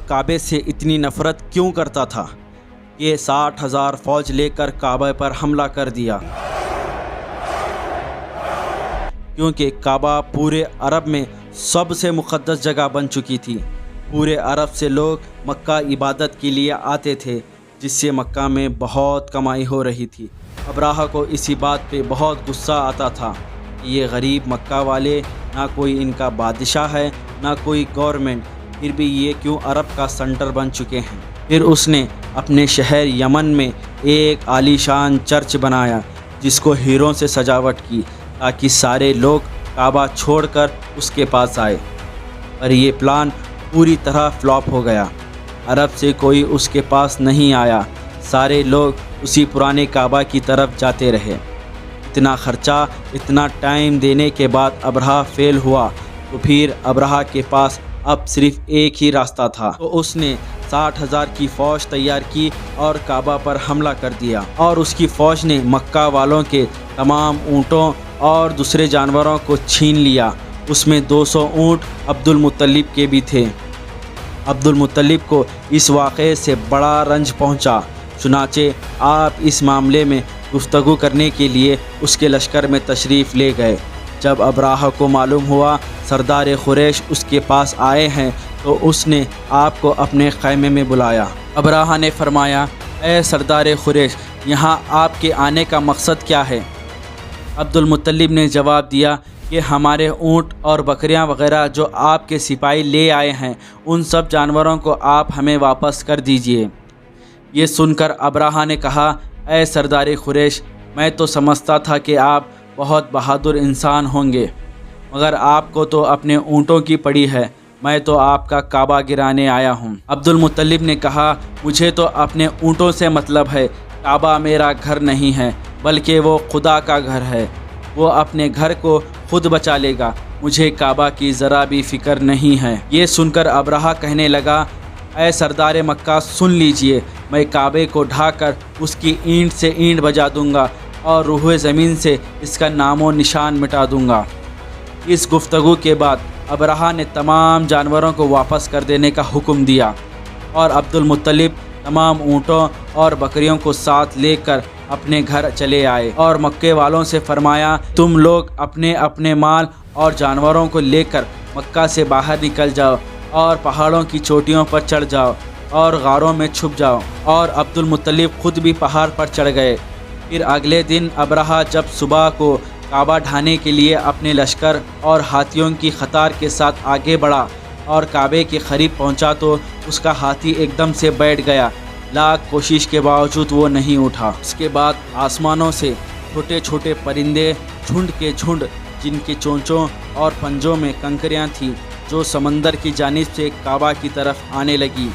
کعبے سے اتنی نفرت کیوں کرتا تھا؟ یہ 60,000 فوج لے کر کعبہ پر حملہ کر دیا، کیونکہ کعبہ پورے عرب میں سب سے مقدس جگہ بن چکی تھی۔ پورے عرب سے لوگ مکہ عبادت کے لیے آتے تھے، جس سے مکہ میں بہت کمائی ہو رہی تھی۔ ابراہہ کو اسی بات پہ بہت غصہ آتا تھا کہ یہ غریب مکہ والے، نہ کوئی ان کا بادشاہ ہے نہ کوئی گورنمنٹ، پھر بھی یہ کیوں عرب کا سنٹر بن چکے ہیں۔ پھر اس نے اپنے شہر یمن میں ایک عالی شان چرچ بنایا، جس کو ہیروں سے سجاوٹ کی، تاکہ سارے لوگ کعبہ چھوڑ کر اس کے پاس آئے۔ پر یہ پلان پوری طرح فلاپ ہو گیا۔ عرب سے کوئی اس کے پاس نہیں آیا، سارے لوگ اسی پرانے کعبہ کی طرف جاتے رہے۔ اتنا خرچہ، اتنا ٹائم دینے کے بعد ابراہہ فیل ہوا، تو پھر ابراہہ کے پاس اب صرف ایک ہی راستہ تھا، تو اس نے 60,000 کی فوج تیار کی اور کعبہ پر حملہ کر دیا، اور اس کی فوج نے مکہ والوں کے تمام اونٹوں اور دوسرے جانوروں کو چھین لیا۔ اس میں 200 اونٹ عبد المطلب کے بھی تھے۔ عبد المطلب کو اس واقعے سے بڑا رنج پہنچا، چنانچہ آپ اس معاملے میں گفتگو کرنے کے لیے اس کے لشکر میں تشریف لے گئے۔ جب ابراہہ کو معلوم ہوا سردار قریش اس کے پاس آئے ہیں، تو اس نے آپ کو اپنے خیمے میں بلایا۔ ابراہہ نے فرمایا، اے سردار قریش، یہاں آپ کے آنے کا مقصد کیا ہے؟ عبد المطلب نے جواب دیا کہ ہمارے اونٹ اور بکریاں وغیرہ جو آپ کے سپاہی لے آئے ہیں، ان سب جانوروں کو آپ ہمیں واپس کر دیجئے۔ یہ سن کر ابراہہ نے کہا، اے سردار قریش، میں تو سمجھتا تھا کہ آپ بہت بہادر انسان ہوں گے، مگر آپ کو تو اپنے اونٹوں کی پڑی ہے، میں تو آپ کا کعبہ گرانے آیا ہوں۔ عبد المطلب نے کہا، مجھے تو اپنے اونٹوں سے مطلب ہے، کعبہ میرا گھر نہیں ہے، بلکہ وہ خدا کا گھر ہے، وہ اپنے گھر کو خود بچا لے گا، مجھے کعبہ کی ذرا بھی فکر نہیں ہے۔ یہ سن کر ابراہہ کہنے لگا، اے سردار مکہ، سن لیجئے، میں کعبے کو ڈھا کر اس کی اینٹ سے اینٹ بجا دوں گا اور روح زمین سے اس کا نام و نشان مٹا دوں گا۔ اس گفتگو کے بعد ابراہہ نے تمام جانوروں کو واپس کر دینے کا حکم دیا، اور عبد المطلب تمام اونٹوں اور بکریوں کو ساتھ لے کر اپنے گھر چلے آئے، اور مکے والوں سے فرمایا، تم لوگ اپنے اپنے مال اور جانوروں کو لے کر مکہ سے باہر نکل جاؤ، اور پہاڑوں کی چوٹیوں پر چڑھ جاؤ اور غاروں میں چھپ جاؤ۔ اور عبد المطلب خود بھی پہاڑ پر چڑھ گئے۔ پھر اگلے دن ابراہہ جب صبح کو کعبہ ڈھانے کے لیے اپنے لشکر اور ہاتھیوں کی قطار کے ساتھ آگے بڑھا اور کعبے کے قریب پہنچا، تو اس کا ہاتھی ایک دم سے بیٹھ گیا، لاکھ کوشش کے باوجود وہ نہیں اٹھا۔ اس کے بعد آسمانوں سے چھوٹے چھوٹے پرندے جھنڈ کے جھنڈ، جن کے چونچوں اور پنجوں میں کنکریاں تھیں، جو سمندر کی جانب سے کعبہ کی طرف آنے لگی۔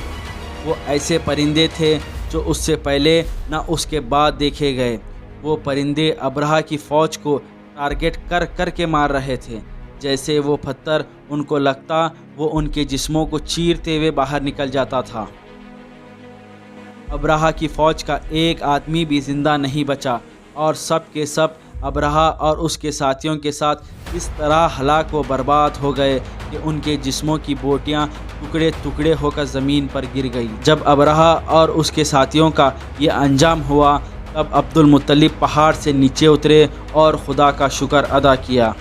وہ ایسے پرندے تھے جو اس سے پہلے نہ اس کے بعد دیکھے گئے۔ وہ پرندے ابراہہ کی فوج کو ٹارگٹ کر کر کے مار رہے تھے، جیسے وہ پتھر ان کو لگتا وہ ان کے جسموں کو چیرتے ہوئے باہر نکل جاتا تھا۔ ابراہہ کی فوج کا ایک آدمی بھی زندہ نہیں بچا، اور سب کے سب ابراہہ اور اس کے ساتھیوں کے ساتھ اس طرح ہلاک و برباد ہو گئے کہ ان کے جسموں کی بوٹیاں ٹکڑے ٹکڑے ہو کر زمین پر گر گئی۔ جب ابراہہ اور اس کے ساتھیوں کا یہ انجام ہوا، تب عبد المطلب پہاڑ سے نیچے اترے اور خدا کا شکر ادا کیا۔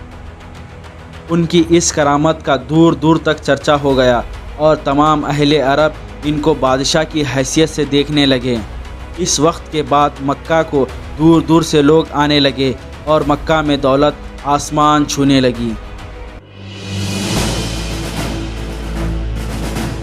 ان کی اس کرامت کا دور دور تک چرچا ہو گیا، اور تمام اہل عرب ان کو بادشاہ کی حیثیت سے دیکھنے لگے۔ اس وقت کے بعد مکہ کو دور دور سے لوگ آنے لگے، اور مکہ میں دولت آسمان چھونے لگی۔